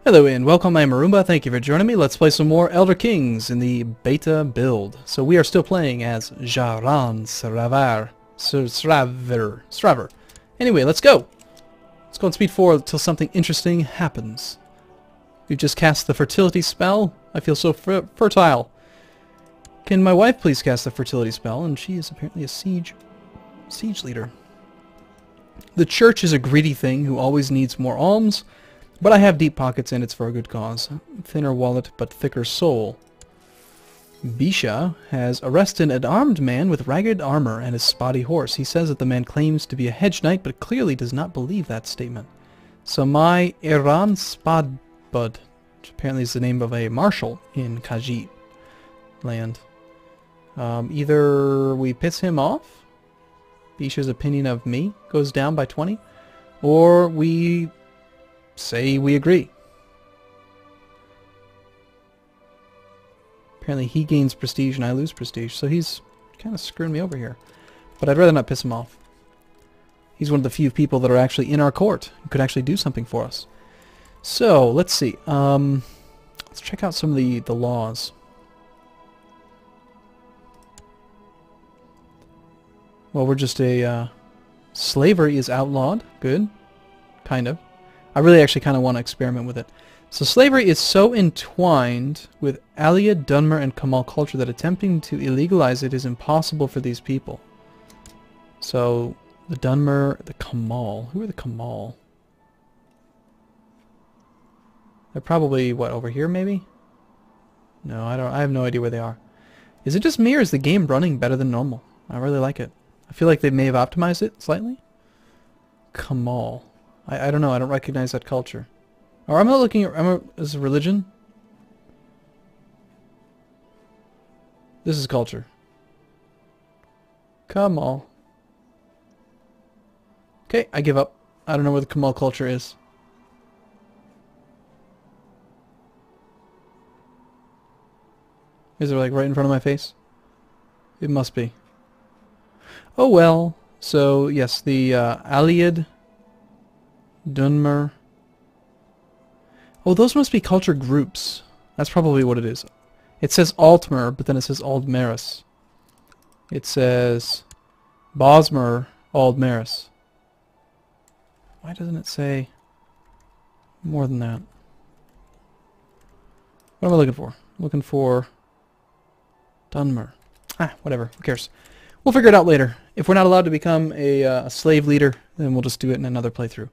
Hello and welcome, I'm Arumba. Thank you for joining me. Let's play some more Elder Kings in the beta build. So we are still playing as Jaran Sraver. Anyway, let's go. Let's go on speed 4 until something interesting happens. We've just cast the fertility spell. I feel so fertile. Can my wife please cast the fertility spell? And she is apparently a siege leader. The church is a greedy thing who always needs more alms. But I have deep pockets and it's for a good cause. Thinner wallet, but thicker soul. Bisha has arrested an armed man with ragged armor and a spotty horse. He says that the man claims to be a hedge knight, but clearly does not believe that statement. So my Iran Spadbud, which apparently is the name of a marshal in Khajiit land. Either we piss him off, Bisha's opinion of me goes down by 20, or we say we agree. Apparently he gains prestige and I lose prestige, so he's kind of screwing me over here. But I'd rather not piss him off. He's one of the few people that are actually in our court who could actually do something for us. So, let's see. Let's check out some of the laws. Well, we're just a... slavery is outlawed. Good. Kind of. I really actually kind of want to experiment with it. So slavery is so entwined with Alia, Dunmer, and Kamal culture that attempting to illegalize it is impossible for these people. So the Dunmer, the Kamal. Who are the Kamal? They're probably, what, over here maybe? No, I have no idea where they are. Is it just me or is the game running better than normal? I really like it. I feel like they may have optimized it slightly. Kamal. I don't know. I don't recognize that culture. Or am I looking at... Is it religion? This is culture. Kamal. Okay, I give up. I don't know where the Kamal culture is. Is it like right in front of my face? It must be. Oh well. So, yes, the Allied... Dunmer. Oh, those must be culture groups. That's probably what it is. It says Altmer, but then it says Aldmeris. It says Bosmer Aldmeris. Why doesn't it say more than that? What am I looking for? I'm looking for Dunmer. Ah, whatever. Who cares? We'll figure it out later. If we're not allowed to become a slave leader, then we'll just do it in another playthrough.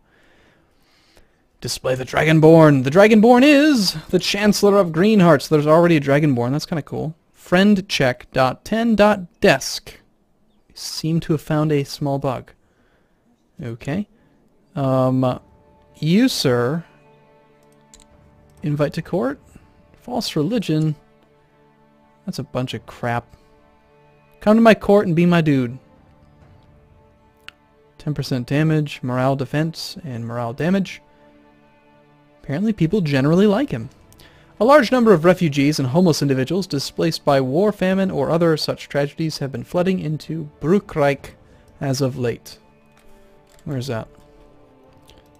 Display the Dragonborn. The Dragonborn is the Chancellor of Greenheart. So there's already a Dragonborn. That's kind of cool. Friend check.10.desk. Seem to have found a small bug. Okay. You, sir. Invite to court. False religion. That's a bunch of crap. Come to my court and be my dude. 10% damage, morale defense, and morale damage. Apparently people generally like him. A large number of refugees and homeless individuals displaced by war, famine, or other such tragedies have been flooding into Bruckreich as of late. Where is that?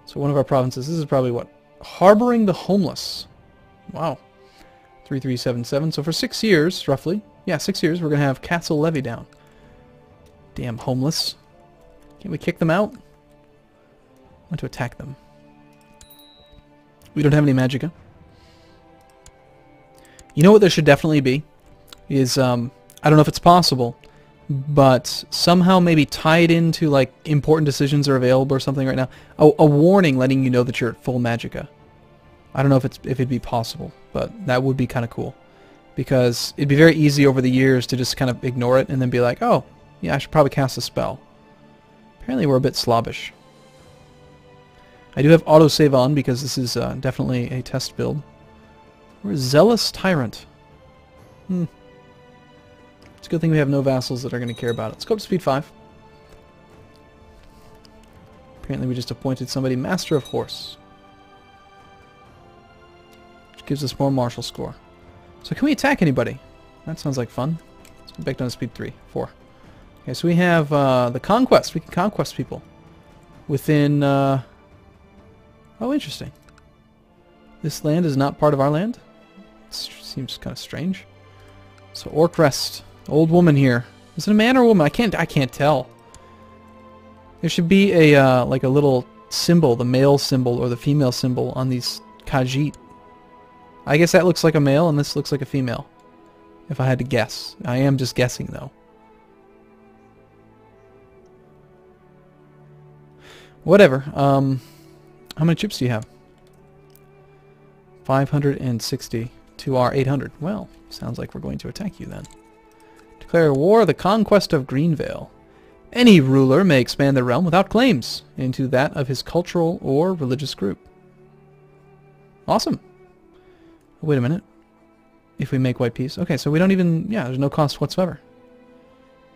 So one of our provinces. This is probably what? Harboring the homeless. Wow. 3377. So for 6 years, roughly. Yeah, 6 years, we're going to have Castle Levy down. Damn homeless. Can't we kick them out? I want to attack them. We don't have any magicka. You know what there should definitely be? Is, I don't know if it's possible, but somehow maybe tied into, like, important decisions are available or something right now. A warning letting you know that you're at full magicka. I don't know if it'd be possible, but that would be kind of cool. Because it'd be very easy over the years to just kind of ignore it and then be like, oh, yeah, I should probably cast a spell. Apparently we're a bit slobbish. I do have autosave on because this is definitely a test build. We're a Zealous Tyrant. It's a good thing we have no vassals that are going to care about it. Let's go up to speed 5. Apparently we just appointed somebody Master of Horse. Which gives us more martial score. So can we attack anybody? That sounds like fun. Let's go back down to speed 3. 4. Okay, so we have the Conquest. We can conquest people. Within... Oh, interesting. This land is not part of our land? Seems kind of strange. So Orc Rest. Old woman here. Is it a man or a woman? I can't tell. There should be a like a little symbol, the male symbol or the female symbol on these Khajiit. I guess that looks like a male and this looks like a female. If I had to guess. I am just guessing though. Whatever. How many troops do you have? 560 to our 800. Well, sounds like we're going to attack you then. Declare war, the conquest of Greenvale. Any ruler may expand their realm without claims into that of his cultural or religious group. Awesome. Wait a minute. If we make white peace. Okay, so we don't even... Yeah, there's no cost whatsoever.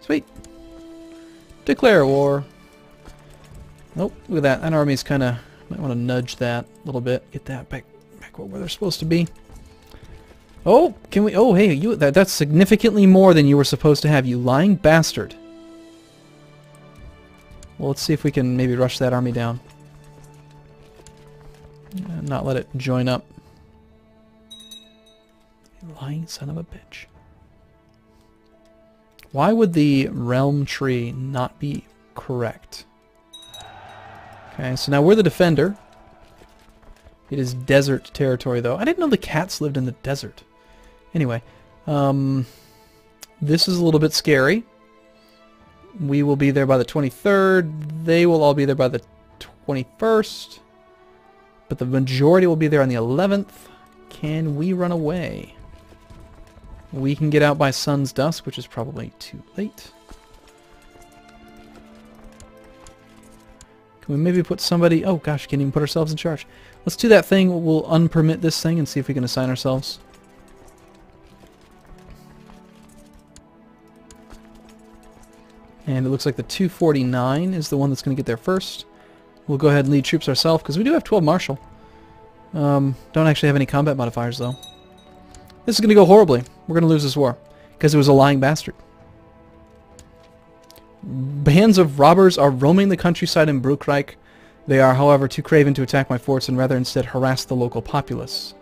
Sweet. Declare war. Nope, look at that. That army's kind of... Might want to nudge that a little bit. Get that back where they're supposed to be. Oh, can we... Oh, hey, that's significantly more than you were supposed to have, you lying bastard. Well, let's see if we can maybe rush that army down. And not let it join up. You lying son of a bitch. Why would the realm tree not be correct? Okay, so now we're the defender. It is desert territory, though. I didn't know the cats lived in the desert. Anyway, this is a little bit scary. We will be there by the 23rd. They will all be there by the 21st. But the majority will be there on the 11th. Can we run away? We can get out by sun's dusk, which is probably too late. Can we maybe put somebody... Oh gosh, can't even put ourselves in charge. Let's do that thing. We'll unpermit this thing and see if we can assign ourselves. And it looks like the 249 is the one that's going to get there first. We'll go ahead and lead troops ourselves, because we do have 12 martial. Don't actually have any combat modifiers, though. This is going to go horribly. We're going to lose this war, because it was a lying bastard. Bands of robbers are roaming the countryside in Bruckreich. They are, however, too craven to attack my forts and rather instead harass the local populace.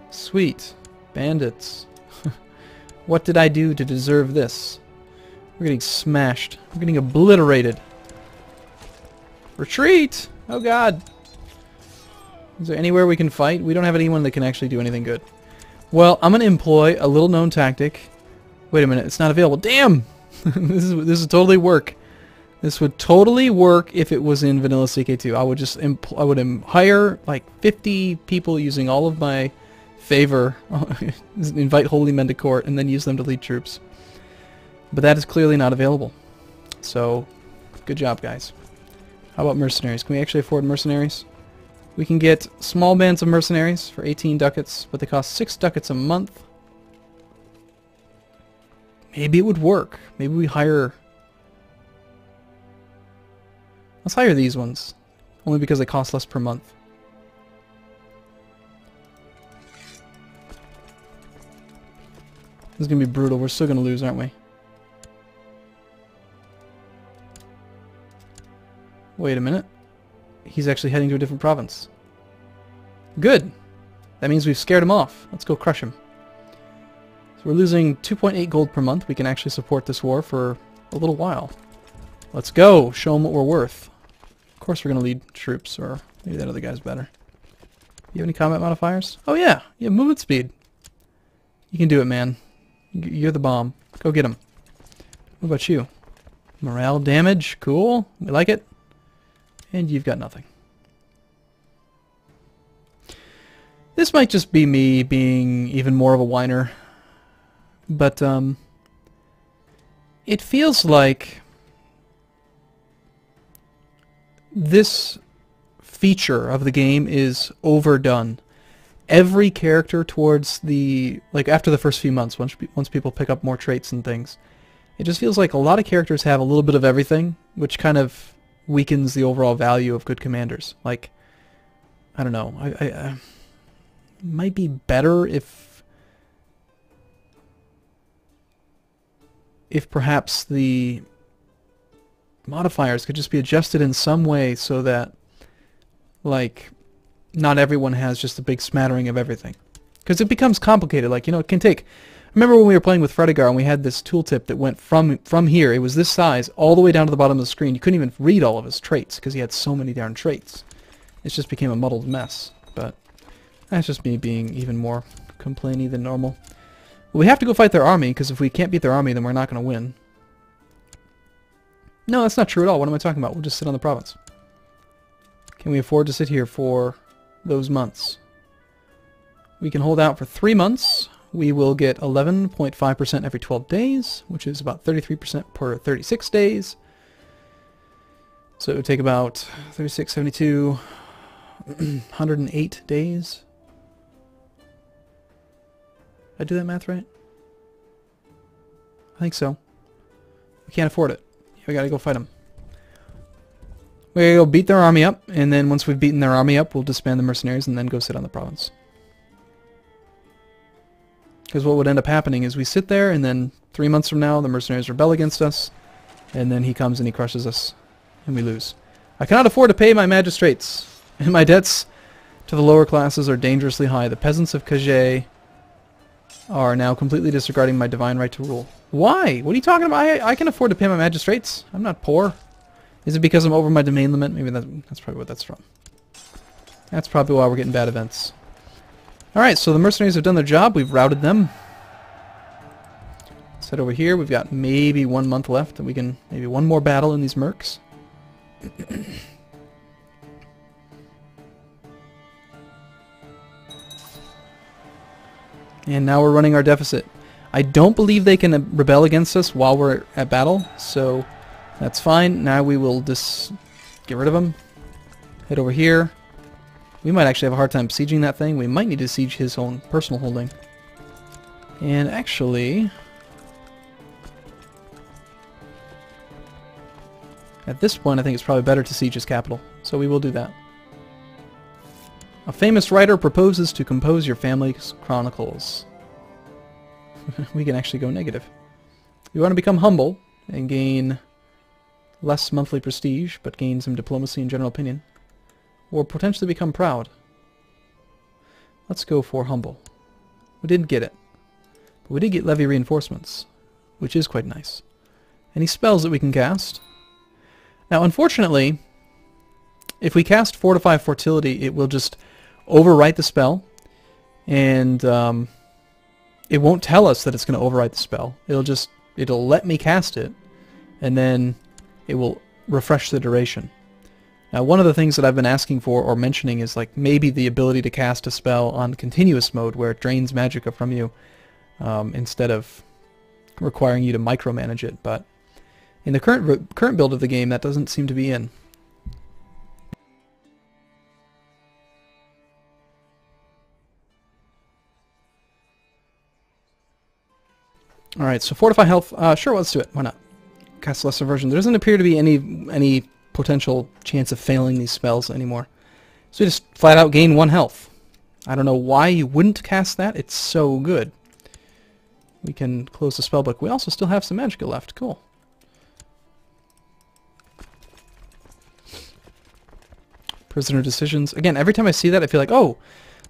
Sweet. Bandits. What did I do to deserve this? We're getting smashed. We're getting obliterated. Retreat! Oh god. Is there anywhere we can fight? We don't have anyone that can actually do anything good. Well, I'm going to employ a little known tactic. Wait a minute, it's not available. Damn! This would totally work. This would totally work if it was in Vanilla CK2. I would just hire like 50 people using all of my favor, invite holy men to court, and then use them to lead troops. But that is clearly not available. So, good job, guys. How about mercenaries? Can we actually afford mercenaries? We can get small bands of mercenaries for 18 ducats, but they cost 6 ducats a month. Maybe it would work. Maybe we hire... Let's hire these ones. Only because they cost less per month. This is going to be brutal. We're still going to lose, aren't we? Wait a minute. He's actually heading to a different province. Good. That means we've scared him off. Let's go crush him. So we're losing 2.8 gold per month. We can actually support this war for a little while. Let's go. Show them what we're worth. Of course we're going to lead troops, or maybe that other guy's better. You have any combat modifiers? Oh yeah, you have movement speed. You can do it, man. You're the bomb. Go get him. What about you? Morale damage. Cool. We like it. And you've got nothing. This might just be me being even more of a whiner. But, it feels like this feature of the game is overdone. Every character towards the... like, after the first few months, once people pick up more traits and things, it just feels like a lot of characters have a little bit of everything, which kind of weakens the overall value of good commanders. Like, I don't know. It might be better if perhaps the modifiers could just be adjusted in some way so that, like, not everyone has just a big smattering of everything. Because it becomes complicated. Like, you know, it can take... I remember when we were playing with Fredigar and we had this tooltip that went from here, it was this size, all the way down to the bottom of the screen. You couldn't even read all of his traits because he had so many darn traits. It just became a muddled mess. But that's just me being even more complainy than normal. Well, we have to go fight their army, because if we can't beat their army, then we're not going to win. No, that's not true at all. What am I talking about? We'll just sit on the province. Can we afford to sit here for those months? We can hold out for 3 months. We will get 11.5% every 12 days, which is about 33% per 36 days. So it would take about 36, 72, 108 days. Did I do that math right? I think so. We can't afford it. We gotta go fight them. We gotta go beat their army up, and then once we've beaten their army up, we'll disband the mercenaries and then go sit on the province. Because what would end up happening is we sit there, and then 3 months from now, the mercenaries rebel against us, and then he comes and he crushes us, and we lose. I cannot afford to pay my magistrates, and my debts to the lower classes are dangerously high. The peasants of Kajay are now completely disregarding my divine right to rule. Why? What are you talking about? I can afford to pay my magistrates. I'm not poor. Is it because I'm over my domain limit? Maybe that's probably what that's from. That's probably why we're getting bad events. Alright, so the mercenaries have done their job. We've routed them. Let's head over here. We've got maybe 1 month left, and we can maybe one more battle in these mercs. And now we're running our deficit. I don't believe they can rebel against us while we're at battle, so that's fine. Now we will just get rid of them. Head over here. We might actually have a hard time sieging that thing. We might need to siege his own personal holding. And actually, at this point I think it's probably better to siege his capital. So we will do that. A famous writer proposes to compose your family's chronicles. We can actually go negative. You want to become humble and gain less monthly prestige, but gain some diplomacy and general opinion. Or potentially become proud. Let's go for humble. We didn't get it. But we did get levy reinforcements, which is quite nice. Any spells that we can cast. Now, unfortunately, if we cast Fortify Fertility, it will just overwrite the spell, and it won't tell us that it's going to overwrite the spell. It'll let me cast it, and then it will refresh the duration. Now, one of the things that I've been asking for or mentioning is like maybe the ability to cast a spell on continuous mode where it drains magicka from you instead of requiring you to micromanage it. But in the current build of the game, that doesn't seem to be in. Alright, so Fortify Health. Sure, let's do it. Why not? Cast Lesser Version. There doesn't appear to be any potential chance of failing these spells anymore. So we just flat out gain 1 health. I don't know why you wouldn't cast that. It's so good. We can close the spellbook. We also still have some magicka left. Cool. Prisoner decisions. Again, every time I see that, I feel like, oh,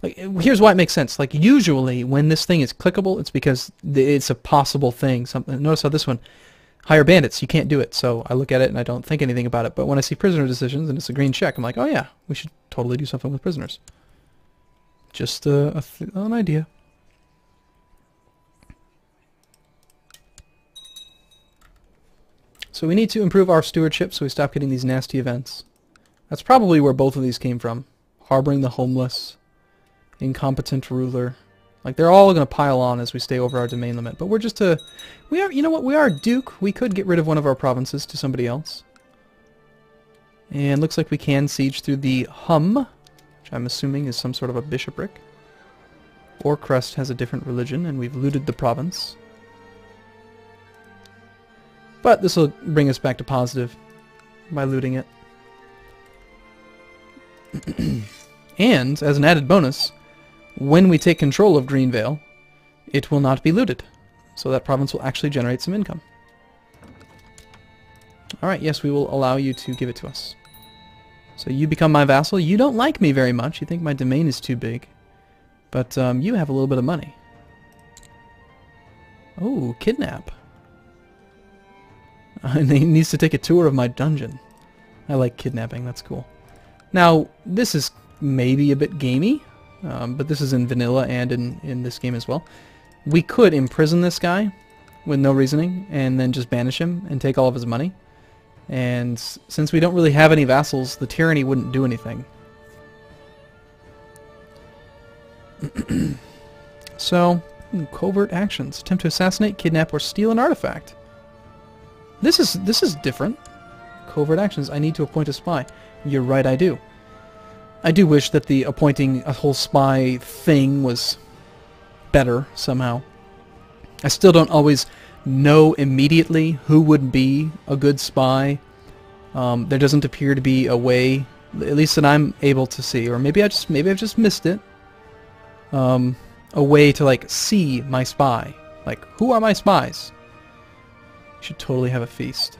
like here's why it makes sense. Like usually when this thing is clickable, it's because it's a possible thing. Something. Notice how this one, hire bandits, you can't do it. So I look at it and I don't think anything about it. But when I see prisoner decisions and it's a green check, I'm like, oh yeah, we should totally do something with prisoners. Just an idea. So we need to improve our stewardship so we stop getting these nasty events. That's probably where both of these came from. Harboring the homeless, incompetent ruler. Like they're all going to pile on as we stay over our domain limit. But we're just you know what, we are a duke. We could get rid of one of our provinces to somebody else. And looks like we can siege through the Hum, which I'm assuming is some sort of a bishopric. Orcrest has a different religion, and we've looted the province. But this will bring us back to positive by looting it. And, as an added bonus, when we take control of Greenvale, it will not be looted. So that province will actually generate some income. Alright, yes, we will allow you to give it to us. So you become my vassal. You don't like me very much. You think my domain is too big. But you have a little bit of money. Oh, kidnap. And he needs to take a tour of my dungeon. I like kidnapping. That's cool. Now, this is maybe a bit gamey. But this is in vanilla and in this game as well. We could imprison this guy with no reasoning and then just banish him and take all of his money. And since we don't really have any vassals, the tyranny wouldn't do anything. So, covert actions. Attempt to assassinate, kidnap, or steal an artifact. This is different. Covert actions. I need to appoint a spy. You're right, I do. I do wish that the appointing a whole spy thing was better somehow. I still don't always know immediately who would be a good spy. There doesn't appear to be a way, at least that I'm able to see, or maybe I've just missed it. A way to like see my spy. Like, who are my spies? You should totally have a feast.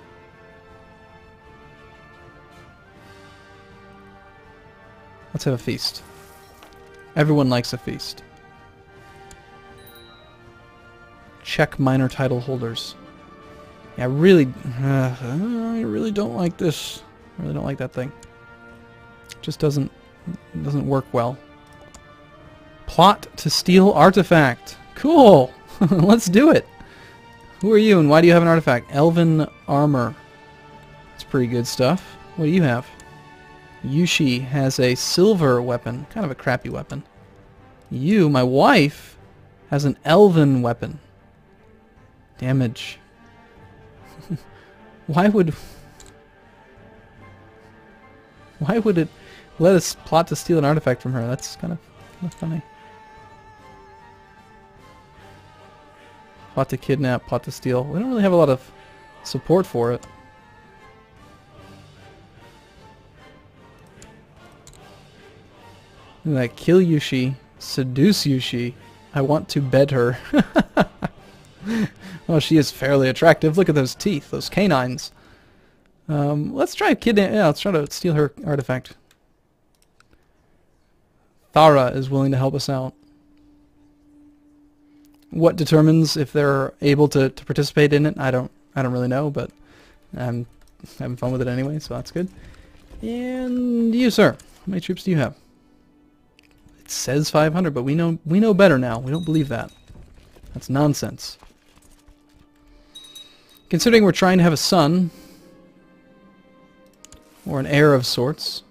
Let's have a feast. Everyone likes a feast. Check minor title holders. Yeah, I really don't like this. I really don't like that thing. It just doesn't work well. Plot to steal artifact. Cool. Let's do it. Who are you and why do you have an artifact? Elven armor. That's pretty good stuff. What do you have? Yushi has a silver weapon. Kind of a crappy weapon. You, my wife, has an elven weapon. Damage. Why would it let us plot to steal an artifact from her? That's kind of funny. Plot to kidnap, plot to steal. We don't really have a lot of support for it. Like, kill Yushi, seduce Yushi. I want to bed her. Oh, she is fairly attractive. Look at those teeth, those canines. Let's try kidnap. Yeah, let's try to steal her artifact. Thara is willing to help us out. What determines if they're able to participate in it? I don't really know, but I'm having fun with it anyway, so that's good. And you, sir, how many troops do you have? It says 500, but we know better now. We don't believe that. That's nonsense. Considering we're trying to have a son, or an heir of sorts,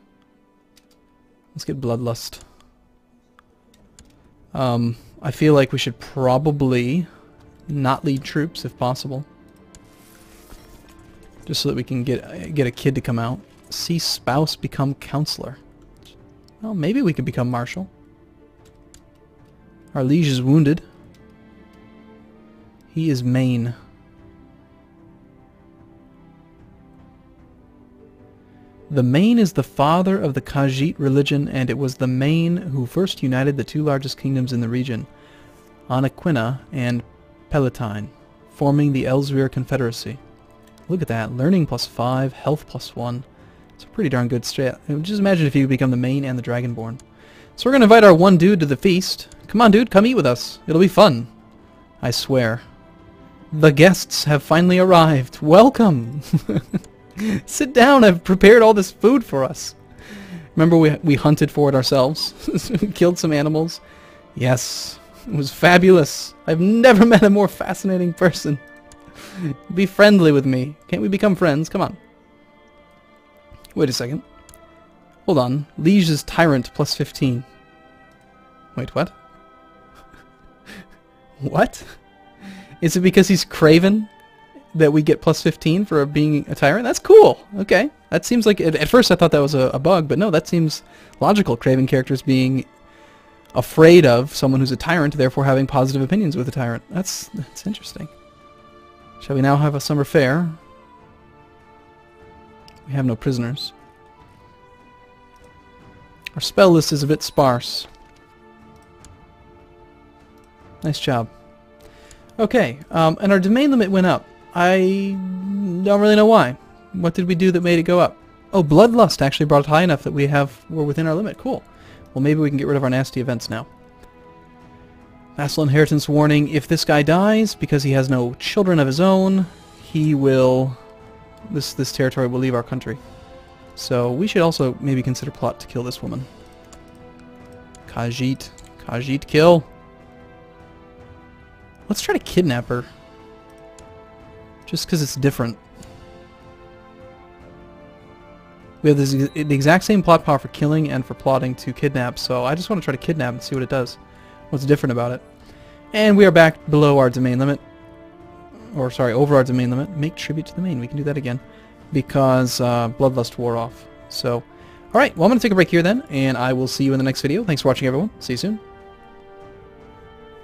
let's get bloodlust. I feel like we should probably not lead troops if possible, just so that we can get a kid to come out. See spouse become counselor. Well, maybe we could become marshal. Our liege is wounded. He is main. The Main is the father of the Khajiit religion, and it was the Main who first united the two largest kingdoms in the region, Anaquina and Palatine, forming the Elsewhere Confederacy. Look at that. Learning +5, health +1. It's a pretty darn good strat. Just imagine if you could become the Main and the Dragonborn. So we're going to invite our one dude to the feast. Come on, dude. Come eat with us. It'll be fun. I swear. The guests have finally arrived. Welcome. Sit down. I've prepared all this food for us. Remember we hunted for it ourselves? We killed some animals. Yes. It was fabulous. I've never met a more fascinating person. Be friendly with me. Can't we become friends? Come on. Wait a second. Hold on. Liege is Tyrant +15. Wait, what? What? Is it because he's Craven that we get +15 for being a Tyrant? That's cool. Okay. That seems like... At first I thought that was a bug, but no, that seems logical. Craven characters being afraid of someone who's a Tyrant, therefore having positive opinions with a Tyrant. That's interesting. Shall we now have a summer fair? We have no prisoners. Our spell list is a bit sparse. Nice job. Okay, and our domain limit went up. I don't really know why. What did we do that made it go up? Oh, Bloodlust actually brought it high enough that we're within our limit. Cool. Well, maybe we can get rid of our nasty events now. Vassal inheritance warning. If this guy dies because he has no children of his own, he will... This territory will leave our country. So we should also maybe consider plot to kill this woman. Khajiit. Khajiit kill. Let's try to kidnap her. Just because it's different. We have the exact same plot power for killing and for plotting to kidnap, so I just want to try to kidnap and see what it does. What's different about it. And we are back below our domain limit. Or, sorry, over our domain limit. Make tribute to the main. We can do that again. Because Bloodlust wore off. So, alright, well I'm going to take a break here then, and I will see you in the next video. Thanks for watching, everyone. See you soon.